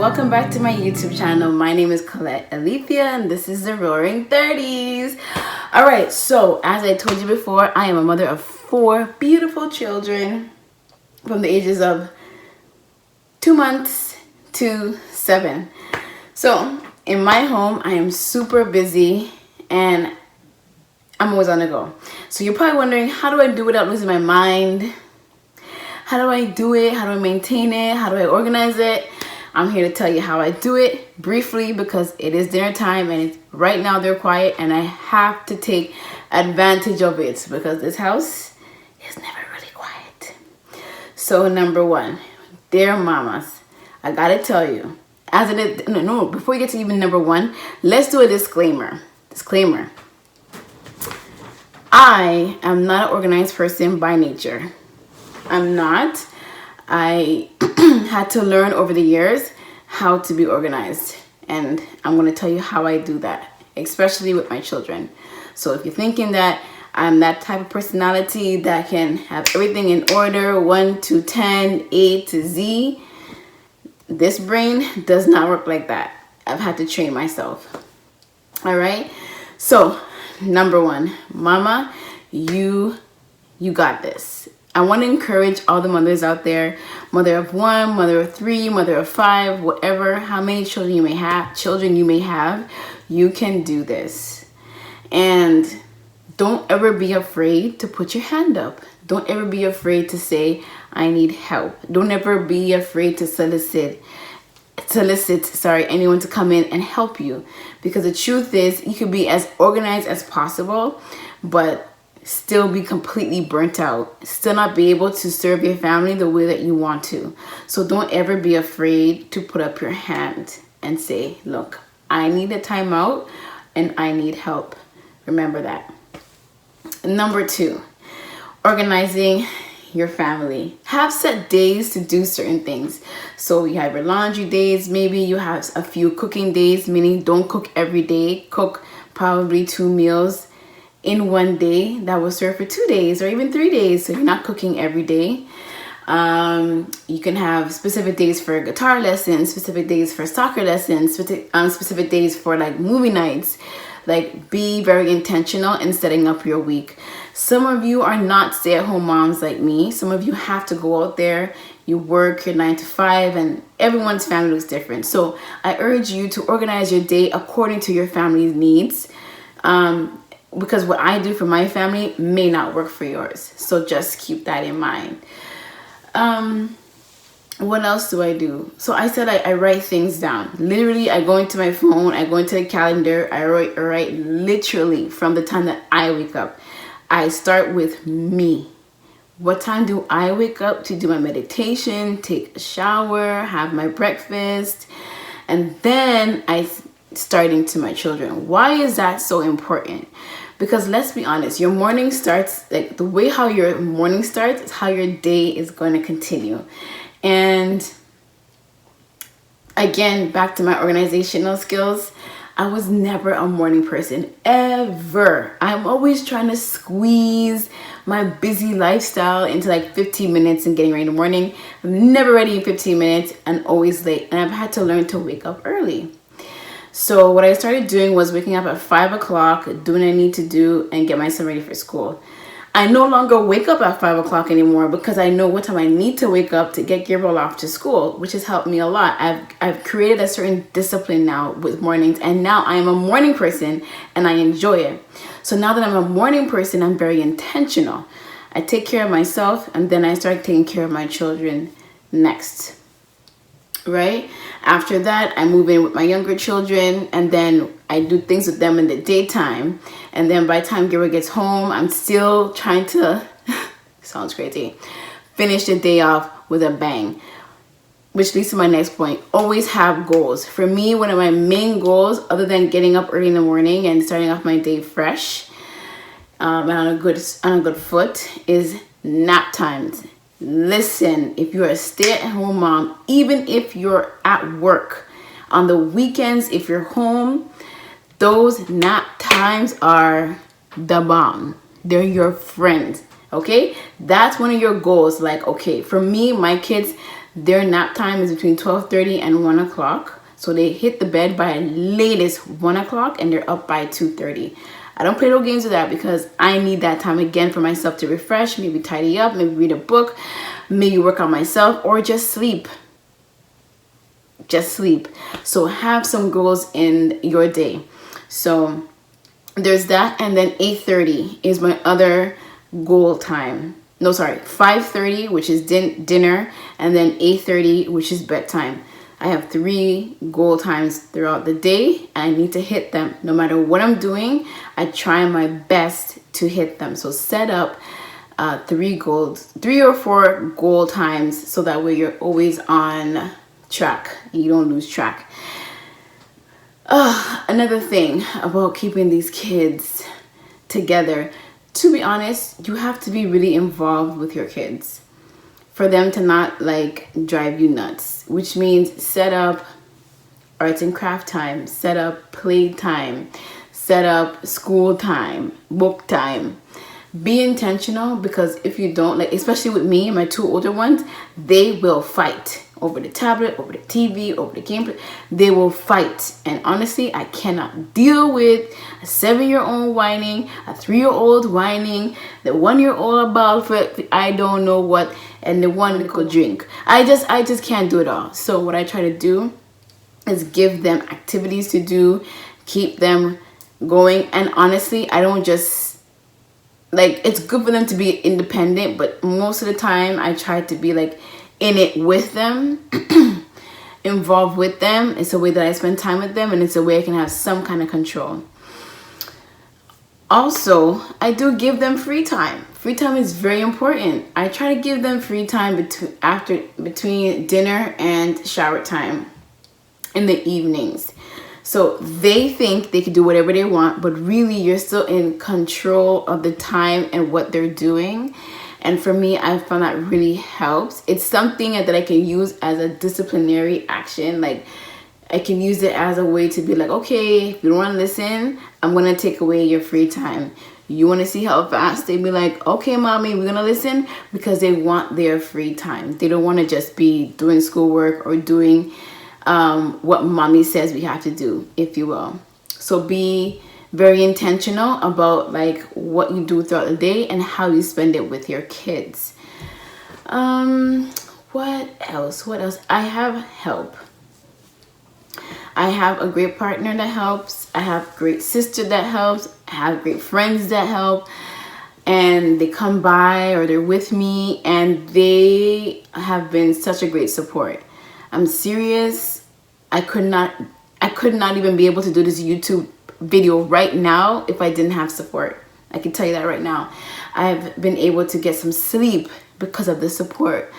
welcome back to my YouTube channel. My name is Colette Alethia and this is the Roaring 30s. Alright, so as I told you before, I am a mother of 4 beautiful children from the ages of 2 months to 7. So in my home, I am super busy and I'm always on the go. So you're probably wondering, how do I do it without losing my mind? How do I do it? How do I maintain it? How do I organize it? I'm here to tell you how I do it briefly because it is dinner time and right now they're quiet and I have to take advantage of it because this house is never really quiet. So number 1, dear mamas, I gotta tell you, as it is, no, before we get to even number 1, let's do a disclaimer. I am not an organized person by nature. I'm not. I had to learn over the years how to be organized, and I'm going to tell you how I do that, especially with my children. So if you're thinking that I'm that type of personality that can have everything in order, 1 to 10, A to Z, this brain does not work like that. I've had to train myself. All right. So number 1, mama, you got this. I want to encourage all the mothers out there, mother of 1, mother of 3, mother of 5, whatever, how many children you may have, you can do this. And don't ever be afraid to put your hand up. Don't ever be afraid to say, I need help. Don't ever be afraid to solicit anyone to come in and help you. Because the truth is, you could be as organized as possible, but still be completely burnt out, still not be able to serve your family the way that you want to. So don't ever be afraid to put up your hand and say, look, I need a timeout and I need help. Remember that. Number 2, organizing your family. Have set days to do certain things. So you have your laundry days, maybe you have a few cooking days, meaning don't cook every day, cook probably 2 meals in 1 day that will serve for 2 days or even 3 days, so you're not cooking every day. You can have specific days for guitar lessons, specific days for soccer lessons, specific days for like movie nights. Like, be very intentional in setting up your week. Some of you are not stay-at-home moms like me. Some of you have to go out there, you work your 9 to 5, and everyone's family looks different. So I urge you to organize your day according to your family's needs. Because what I do for my family may not work for yours. So just keep that in mind. What else do I do? So I said I write things down. Literally, I go into my phone, I go into the calendar, I write literally from the time that I wake up. I start with me. What time do I wake up to do my meditation, take a shower, have my breakfast, and then I start into my children. Why is that so important? Because let's be honest, your morning starts, like the way how your morning starts is how your day is going to continue. And again, back to my organizational skills, I was never a morning person, ever. I'm always trying to squeeze my busy lifestyle into like 15 minutes and getting ready in the morning. I'm never ready in 15 minutes and always late. And I've had to learn to wake up early. So what I started doing was waking up at 5 o'clock, doing what I need to do, and get myself ready for school. I no longer wake up at 5 o'clock anymore because I know what time I need to wake up to get Gabriel off to school, which has helped me a lot. I've created a certain discipline now with mornings, and now I am a morning person and I enjoy it. So now that I'm a morning person, I'm very intentional. I take care of myself and then I start taking care of my children next. Right? After that, I move in with my younger children and then I do things with them in the daytime. And then by the time Gabriel gets home, I'm still trying to, sounds crazy, finish the day off with a bang. Which leads to my next point. Always have goals. For me, one of my main goals, other than getting up early in the morning and starting off my day fresh and on a good foot, is nap times. Listen, if you're a stay-at-home mom, even if you're at work, on the weekends, if you're home, those nap times are the bomb. They're your friends, okay? That's one of your goals. Like, okay, for me, my kids, Their nap time is between 12:30 and 1 o'clock. So they hit the bed by latest 1 o'clock and they're up by 2:30. I don't play no games with that because I need that time again for myself to refresh, maybe tidy up, maybe read a book, maybe work on myself, or just sleep. Just sleep. So have some goals in your day. So there's that, and then 8:30 is my other goal time. No, sorry, 5:30, which is dinner, and then 8:30, which is bedtime. I have 3 goal times throughout the day, and I need to hit them. No matter what I'm doing, I try my best to hit them. So set up 3 or 4 goal times, so that way you're always on track. You don't lose track. Another thing about keeping these kids together, to be honest, you have to be really involved with your kids for them to not like drive you nuts, which means set up arts and craft time, set up play time, set up school time, book time. Be intentional, because if you don't, like especially with me and my 2 older ones, they will fight over the tablet, over the TV, over the game. They will fight, and honestly, I cannot deal with a 7-year-old whining, a 3-year-old whining, the 1-year-old about for I don't know what, and the one that could drink. I just can't do it all. So what I try to do is give them activities to do, keep them going, and honestly, I don't just like, it's good for them to be independent, but most of the time I try to be like in it with them, involved with them. It's a way that I spend time with them, and it's a way I can have some kind of control. Also, I do give them free time. Free time is very important. I try to give them free time between dinner and shower time in the evenings. So they think they can do whatever they want, but really you're still in control of the time and what they're doing. And for me, I found that really helps. It's something that I can use as a disciplinary action. Like, I can use it as a way to be like, okay, if you don't want to listen, I'm going to take away your free time. You want to see how fast? They be like, okay, mommy, we're going to listen, because they want their free time. They don't want to just be doing schoolwork or doing what mommy says we have to do, if you will. So be very intentional about like what you do throughout the day and how you spend it with your kids. What else? I have help. I have a great partner that helps. I have a great sister that helps. I have great friends that help. And they come by or they're with me, and they have been such a great support. I'm serious. I could not even be able to do this YouTube video right now if I didn't have support. I can tell you that right now. I've been able to get some sleep because of the support.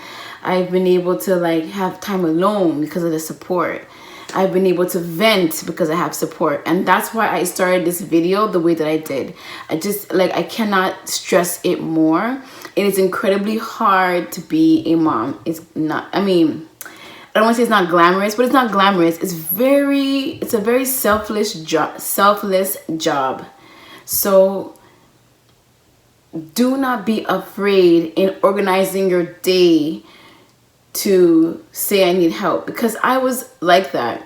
I've been able to like have time alone because of the support. I've been able to vent because I have support. And that's why I started this video the way that I did. I cannot stress it more. It is incredibly hard to be a mom. It's not, I don't want to say it's not glamorous, but it's not glamorous. It's a very selfless job. So do not be afraid in organizing your day to say I need help, because I was like that.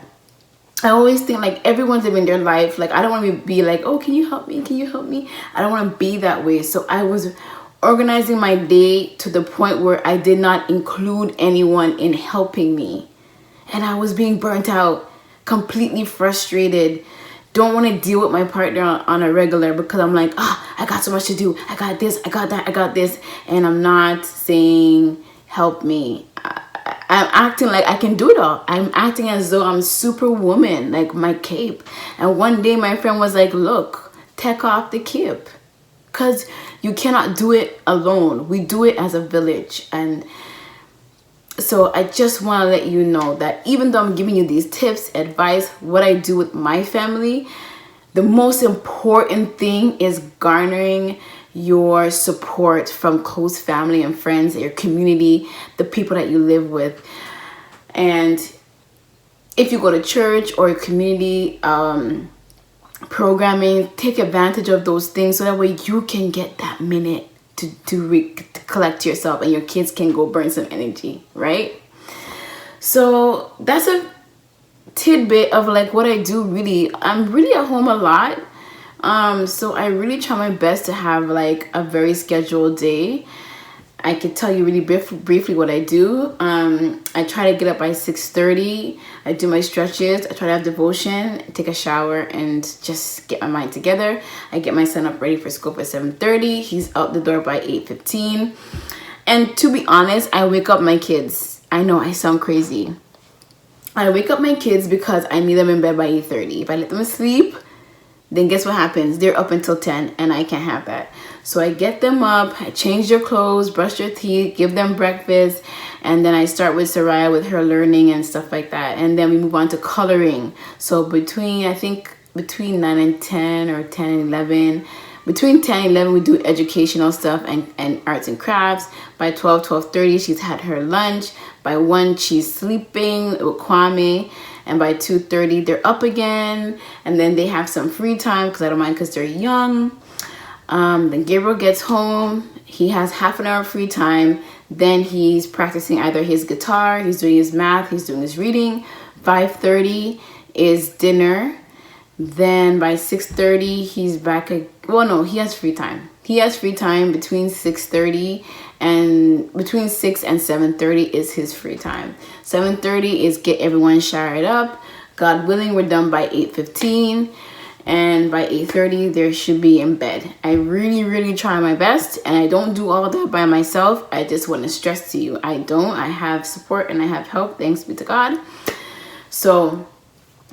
I always think like everyone's living their life. Like, I don't want to be like, oh, can you help me? Can you help me? I don't want to be that way. So I was organizing my day to the point where I did not include anyone in helping me. And I was being burnt out, completely frustrated. Don't want to deal with my partner on a regular, because I'm like, I got so much to do. I got this, I got that, I got this. And I'm not saying, help me. I'm acting like I can do it all. I'm acting as though I'm superwoman, like my cape. And one day my friend was like, look, take off the cape, because you cannot do it alone. We do it as a village. And so I just want to let you know that even though I'm giving you these tips, advice, what I do with my family, the most important thing is garnering your support from close family and friends, your community, the people that you live with. And if you go to church or community programming, take advantage of those things so that way you can get that minute to collect yourself, and your kids can go burn some energy, right? So that's a tidbit of like what I do. Really, I'm really at home a lot. So I really try my best to have like a very scheduled day. I could tell you really briefly what I do. I try to get up by 6:30. I do my stretches. I try to have devotion, take a shower, and just get my mind together. I get my son up ready for school by 7:30. He's out the door by 8:15. And to be honest, I wake up my kids. I know I sound crazy. I wake up my kids because I need them in bed by 8:30. If I let them sleep, then guess what happens? They're up until 10 and I can't have that. So I get them up, I change their clothes, brush their teeth, give them breakfast, and then I start with Soraya with her learning and stuff like that. And then we move on to coloring. So between 9 and 10 or 10 and 11, between 10 and 11 we do educational stuff and arts and crafts. By 12:30 she's had her lunch. By 1 she's sleeping with Kwame. And by 2:30 they're up again, and then they have some free time because I don't mind because they're young. Then Gabriel gets home, he has half an hour free time. Then he's practicing either his guitar, he's doing his math, he's doing his reading. 5:30 is dinner. Then by 6:30 he's back. Well, no, he has free time. He has free time between 6:30 and between 6 and 7:30 is his free time. 7:30 is get everyone showered up. God willing, we're done by 8:15, and by 8:30 they should be in bed. I really try my best, and I don't do all that by myself. I just want to stress to you, I don't. I have support and I have help, thanks be to God. So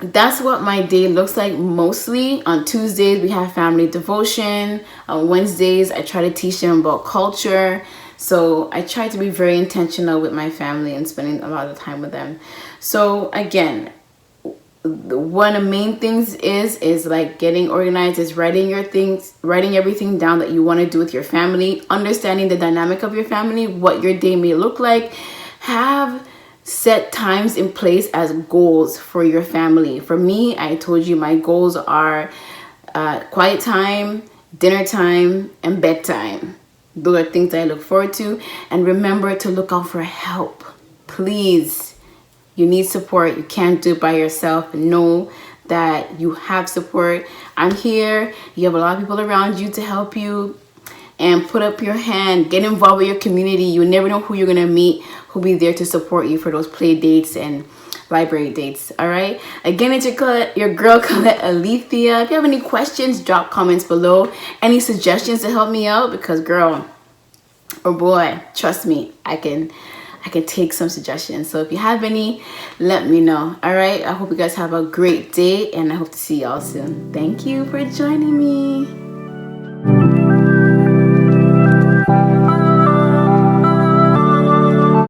that's what my day looks like mostly. On Tuesdays we have family devotion. On Wednesdays I try to teach them about culture. So I try to be very intentional with my family and spending a lot of time with them. So again, one of the main things is like getting organized, is writing your things, writing everything down that you want to do with your family, understanding the dynamic of your family, what your day may look like. Have set times in place as goals for your family. For me, I told you my goals are quiet time, dinner time, and bedtime. Those are things that I look forward to. And remember to look out for help. Please, you need support. You can't do it by yourself. Know that you have support. I'm here. You have a lot of people around you to help you. And put up your hand. Get involved with your community. You never know who you're going to meet, who'll be there to support you for those play dates and library dates. All right. Again, it's your girl Colette Alethia. If you have any questions, drop comments below. Any suggestions to help me out, because girl, or boy, trust me, I can take some suggestions. So if you have any, let me know. All right. I hope you guys have a great day, and I hope to see y'all soon. Thank you for joining me.